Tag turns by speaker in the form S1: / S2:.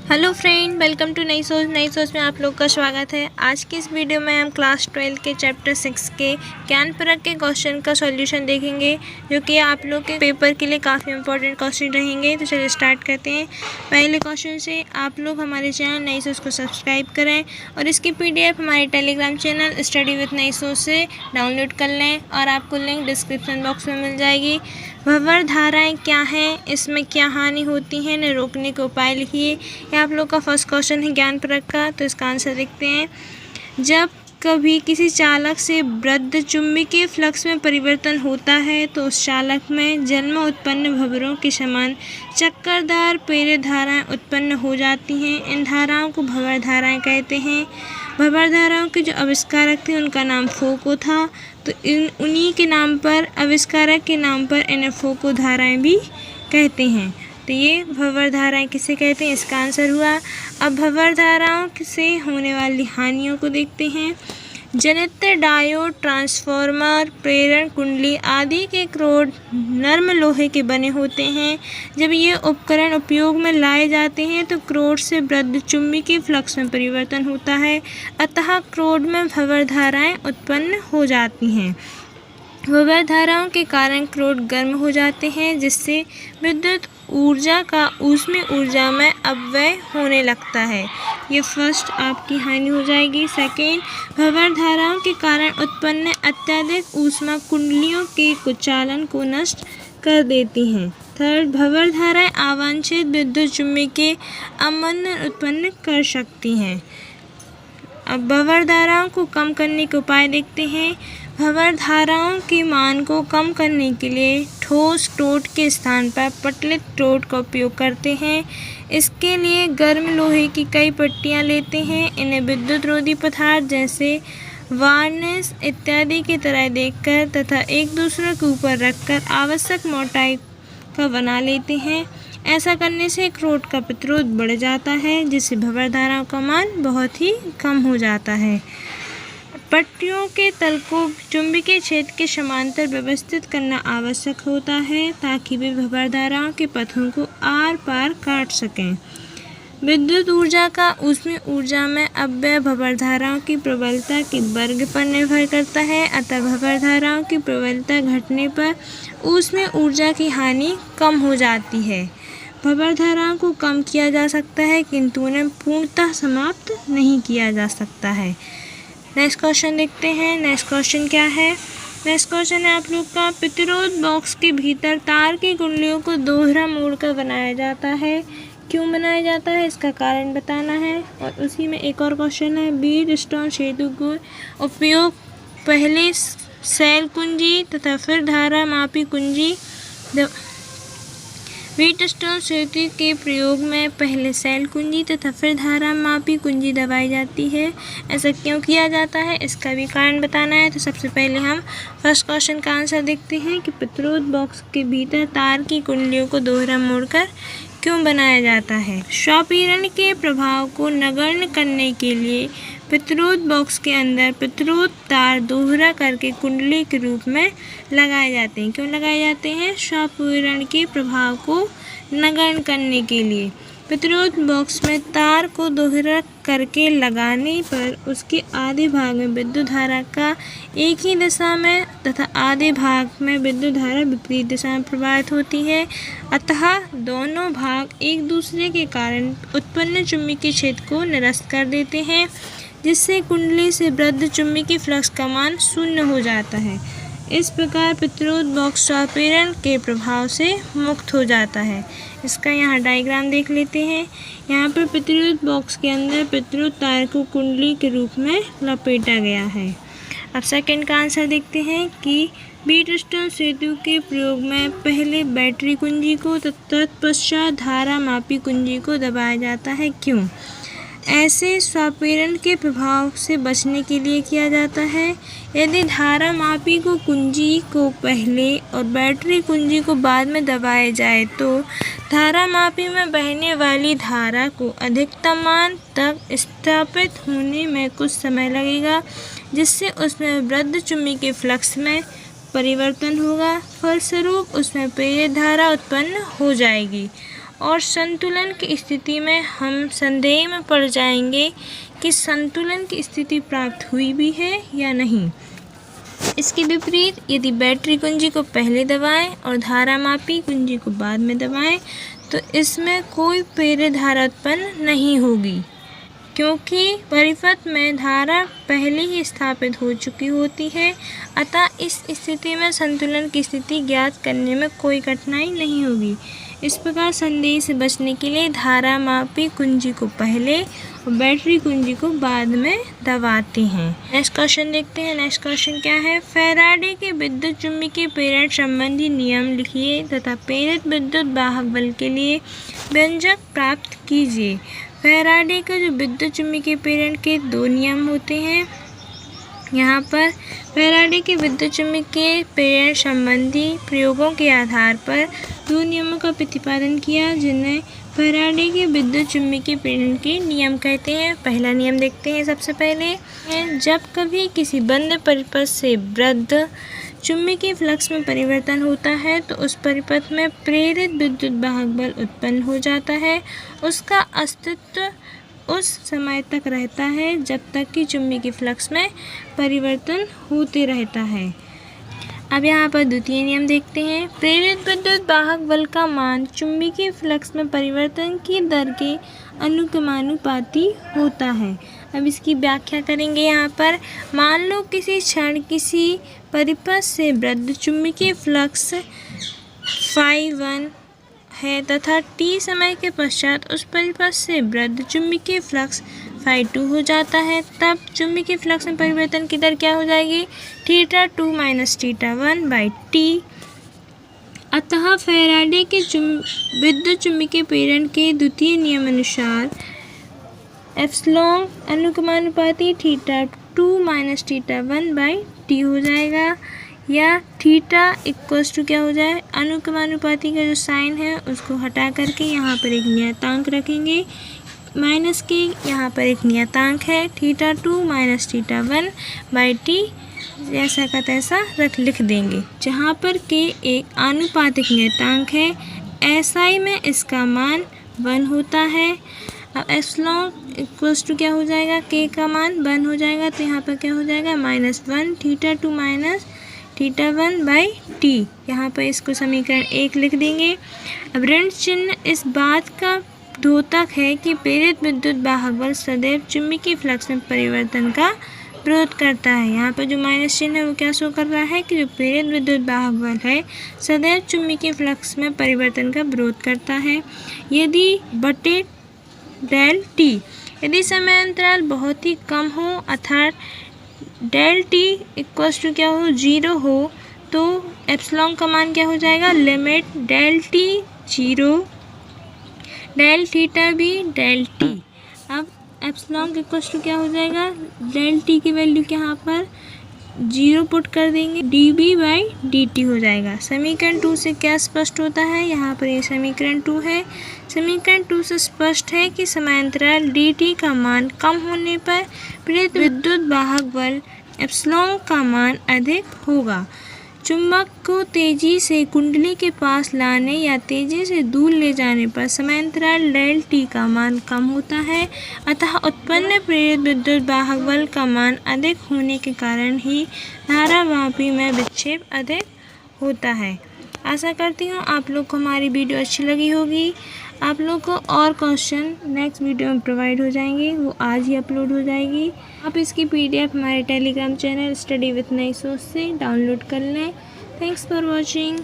S1: Hello friend, welcome to नई सोच में आप लोग का स्वागत है। आज की इस वीडियो में हम क्लास 12 के चैप्टर 6 के ज्ञान परक के क्वेश्चन का सॉल्यूशन देखेंगे, जो कि आप लोग के पेपर के लिए काफ़ी इंपॉर्टेंट क्वेश्चन रहेंगे। तो चलिए स्टार्ट करते हैं। पहले क्वेश्चन से आप लोग हमारे चैनल नई सोच को सब्सक्राइब करें और इसकी PDF हमारे टेलीग्राम चैनल स्टडी विथ नई सोच से डाउनलोड कर लें और आपको लिंक डिस्क्रिप्शन बॉक्स में मिल जाएगी। भंवर धाराएँ क्या हैं, इसमें क्या हानि होती है, इन्हें रोकने के उपाय लिखिए। ये आप लोग का फर्स्ट क्वेश्चन है ज्ञान परक का। तो इसका आंसर देखते हैं। जब कभी किसी चालक से वृद्ध चुंबकीय फ्लक्स में परिवर्तन होता है तो उस चालक में जन्म उत्पन्न भंवरों के समान चक्करदार प्रेरित धाराएं उत्पन्न हो जाती हैं। इन धाराओं को भंवर धाराएं कहते हैं। भंवर धाराओं के जो आविष्कारक थे उनका नाम फोको था, तो उन्हीं के नाम पर, आविष्कारक के नाम पर इन्हें फोको धाराएं भी कहते हैं। तो ये भंवर धाराएं किसे कहते हैं, इसका आंसर हुआ। अब भंवर धाराओं से होने वाली हानियों को देखते हैं। जनित्र, डायोड, ट्रांसफार्मर, प्रेरण कुंडली आदि के क्रोड नर्म लोहे के बने होते हैं। जब ये उपकरण उपयोग में लाए जाते हैं तो क्रोड से वृद्ध चुंबकीय फ्लक्स में परिवर्तन होता है, अतः क्रोड में भंवर धाराएं उत्पन्न हो जाती हैं। भंवर धाराओं के कारण क्रोड गर्म हो जाते हैं, जिससे विद्युत ऊर्जा का ऊष्मीय ऊर्जा में अपव्यय होने लगता है। ये फर्स्ट आपकी हानि हो जाएगी। सेकेंड, भंवर धाराओं के कारण उत्पन्न अत्यधिक ऊष्मा कुंडलियों के कुचालन को नष्ट कर देती हैं। थर्ड, भंवर धाराएं अवांछित विद्युत चुम्बकीय अवमंदन उत्पन्न कर सकती हैं। अब भंवर धाराओं को कम करने के उपाय देखते हैं। भंवर धाराओं के मान को कम करने के लिए ठोस टोट के स्थान पर पतले टोट का उपयोग करते हैं। इसके लिए गर्म लोहे की कई पट्टियां लेते हैं। इन्हें विद्युत रोधी पदार्थ जैसे वार्निश इत्यादि की तरह देखकर तथा एक दूसरे के ऊपर रखकर आवश्यक मोटाई का बना लेते हैं। ऐसा करने से क्रोड का प्रतिरोध बढ़ जाता है, जिससे भंवर धाराओं का मान बहुत ही कम हो जाता है। पट्टियों के तल को चुंबकीय क्षेत्र के समांतर व्यवस्थित करना आवश्यक होता है, ताकि वे भंवर धाराओं के पथों को आर पार काट सकें। विद्युत ऊर्जा का ऊष्मीय ऊर्जा में अपव्यय भंवर धाराओं की प्रबलता के वर्ग पर निर्भर करता है, अतः भंवर धाराओं की प्रबलता घटने पर ऊष्मीय ऊर्जा की हानि कम हो जाती है। भंवर धाराओं को कम किया जा सकता है, किंतु उन्हें पूर्णतः समाप्त नहीं किया जा सकता है। नेक्स्ट क्वेश्चन देखते हैं। नेक्स्ट क्वेश्चन क्या है? नेक्स्ट क्वेश्चन है आप लोग का, प्रतिरोध बॉक्स के भीतर तार की कुंडलियों को दोहरा मोड़कर बनाया जाता है। क्यों बनाया जाता है, इसका कारण बताना है। और उसी में एक और क्वेश्चन है, व्हीटस्टोन सेतु को उपयोग पहले सेल कुंजी तथा फिर धारा मापी कुंजी। व्हीटस्टोन सेतु के प्रयोग में पहले सेल कुंजी तथा फिर धारा मापी कुंजी दबाई जाती है। ऐसा क्यों किया जाता है, इसका भी कारण बताना है। तो सबसे पहले हम फर्स्ट क्वेश्चन का आंसर देखते हैं कि प्रतिरोध बॉक्स के भीतर तार की कुंडलियों को दोहरा मोड़कर क्यों बनाया जाता है। स्वपीड़न के प्रभाव को नगण्य करने के लिए प्रतिरोध बॉक्स के अंदर प्रतिरोध तार दोहरा करके कुंडली के रूप में लगाए जाते हैं। क्यों लगाए जाते हैं? स्वपीड़न के प्रभाव को नगण्य करने के लिए। प्रतिरोध बॉक्स में तार को दोहरा करके लगाने पर उसके आधे भाग में विद्युत धारा का एक ही दिशा में तथा आधे भाग में विद्युत धारा विपरीत दिशा में प्रवाहित होती है, अतः दोनों भाग एक दूसरे के कारण उत्पन्न चुंबकीय क्षेत्र को निरस्त कर देते हैं, जिससे कुंडली से वृद्ध चुंबकीय फ्लक्स का मान शून्य हो जाता है। इस प्रकार प्रतिरोध बॉक्स स्वपीड़न के प्रभाव से मुक्त हो जाता है। इसका यहाँ डायग्राम देख लेते हैं। यहाँ पर प्रतिरोध बॉक्स के अंदर प्रतिरोध तार को कुंडली के रूप में लपेटा गया है। अब सेकंड का आंसर देखते हैं कि व्हीटस्टोन सेतु के प्रयोग में पहले बैटरी कुंजी को तत्पश्चात धारा मापी कुंजी को दबाया जाता है। क्यों? ऐसे स्वपीड़न के प्रभाव से बचने के लिए किया जाता है। यदि धारा मापी को कुंजी को पहले और बैटरी कुंजी को बाद में दबाया जाए तो धारा मापी में बहने वाली धारा को अधिकतम मान तक स्थापित होने में कुछ समय लगेगा, जिससे उसमें वृद्ध चुंबकीय फ्लक्स में परिवर्तन होगा। फलस्वरूप उसमें प्रेरित धारा उत्पन्न हो जाएगी और संतुलन की स्थिति में हम संदेह में पड़ जाएंगे कि संतुलन की स्थिति प्राप्त हुई भी है या नहीं। इसके विपरीत यदि बैटरी कुंजी को पहले दबाएं और धारामापी कुंजी को बाद में दबाएं तो इसमें कोई प्रेरित धारा उत्पन्न नहीं होगी, क्योंकि परिपथ में धारा पहले ही स्थापित हो चुकी होती है। अतः इस स्थिति में संतुलन की स्थिति ज्ञात करने में कोई कठिनाई नहीं होगी। इस प्रकार संदेह से बचने के लिए धारामापी कुंजी को पहले और बैटरी कुंजी को बाद में दबाते हैं। नेक्स्ट क्वेश्चन देखते हैं। नेक्स्ट क्वेश्चन क्या है? फैराडे के विद्युत चुम्बकीय प्रेरण संबंधी नियम लिखिए तथा प्रेरित विद्युत वाहक बल के लिए व्यंजक प्राप्त कीजिए। फैराडे का जो विद्युत चुम्बकीय प्रेरण के दो नियम होते हैं, यहाँ पर फैराडे के विद्युत चुम्बकीय प्रेरण संबंधी प्रयोगों के आधार पर दो नियमों का प्रतिपादन किया, जिन्हें फैराडे के विद्युत चुम्बकीय प्रेरण के नियम कहते हैं। पहला नियम देखते हैं। सबसे पहले जब कभी किसी बंद परिपथ से बद्ध चुम्बकीय फ्लक्स में परिवर्तन होता है तो उस परिपथ में प्रेरित विद्युत वाहक बल उत्पन्न हो जाता है। उसका अस्तित्व उस समय तक रहता है जब तक कि चुम्बकीय फ्लक्स में परिवर्तन होते रहता है। अब यहाँ पर द्वितीय नियम देखते हैं। प्रेरित विद्युत वाहक बल का मान चुम्बकीय फ्लक्स में परिवर्तन की दर के अनुक्रमानुपाती होता है। अब इसकी व्याख्या करेंगे। यहाँ पर मान लो किसी क्षण किसी परिपथ से बद्ध चुम्बकीय फ्लक्स φ1 है तथा t समय के पश्चात उस परिपथ से बद्ध चुम्बकीय फ्लक्स φ2 हो जाता है, तब चुम्बकीय फ्लक्स में परिवर्तन की दर क्या हो जाएगी? θ2 - θ1/t। अतः फैराडे के विद्युत चुम्बकीय प्रेरण के द्वितीय नियम अनुसार एप्सिलॉन अनुक्रमानुपाती θ2 - θ1/t हो जाएगा, या थीटा इक्वल्स टू क्या हो जाए? अनुक्रमानुपाती का जो साइन है उसको हटा करके यहाँ पर एक नियतांक रखेंगे, माइनस के यहाँ पर एक नियतांक है θ2 - θ1/t, जैसा का तैसा लिख देंगे, जहाँ पर के एक आनुपातिक नियतांक है। SI में इसका मान 1 होता है। अब एप्सिलॉन इक्वल्स टू क्या हो जाएगा? के का मान 1 हो जाएगा, तो यहाँ पर क्या हो जाएगा? -1 θ2 - θ1/t। यहाँ पर इसको समीकरण 1 लिख देंगे। अब ऋण चिन्ह इस बात का द्योतक है कि प्रेरित विद्युत वाहक बल सदैव चुम्बकीय फ्लक्स में परिवर्तन का विरोध करता है। यहाँ पर जो माइनस चिन्ह है वो क्या शो कर रहा है कि जो प्रेरित विद्युत वाहक बल है सदैव चुम्बकीय फ्लक्स में परिवर्तन का विरोध करता है। यदि बटे डेल टी, यदि समय अंतराल बहुत ही कम हो अर्थात डेल टी इक्वल्स टू क्या हो? 0 हो, तो एप्सिलॉन का मान क्या हो जाएगा? Limit del T 0 del theta भी डेल टी। अब एप्सिलॉन इक्वल्स टू क्या हो जाएगा? डेल टी की वैल्यू यहाँ पर 0 पुट कर देंगे, dB/dt हो जाएगा। समीकरण 2 से क्या स्पष्ट होता है? यहाँ पर ये समीकरण 2 है। समीकरण 2 से स्पष्ट है कि समांतराल dt का मान कम होने पर प्रेरित विद्युत वाहक बल एप्सिलॉन का मान अधिक होगा। चुंबक को तेजी से कुंडली के पास लाने या तेजी से दूर ले जाने पर समांतराल डेल टी का मान कम होता है, अतः उत्पन्न प्रेरित विद्युत वाहक बल का मान अधिक होने के कारण ही धारावाही में विक्षेप अधिक होता है। आशा करती हूँ आप लोग को हमारी वीडियो अच्छी लगी होगी। आप लोग को और क्वेश्चन नेक्स्ट वीडियो में प्रोवाइड हो जाएंगे, वो आज ही अपलोड हो जाएगी। आप इसकी PDF हमारे टेलीग्राम चैनल स्टडी विथ नई सोच से डाउनलोड कर लें। Thanks for watching.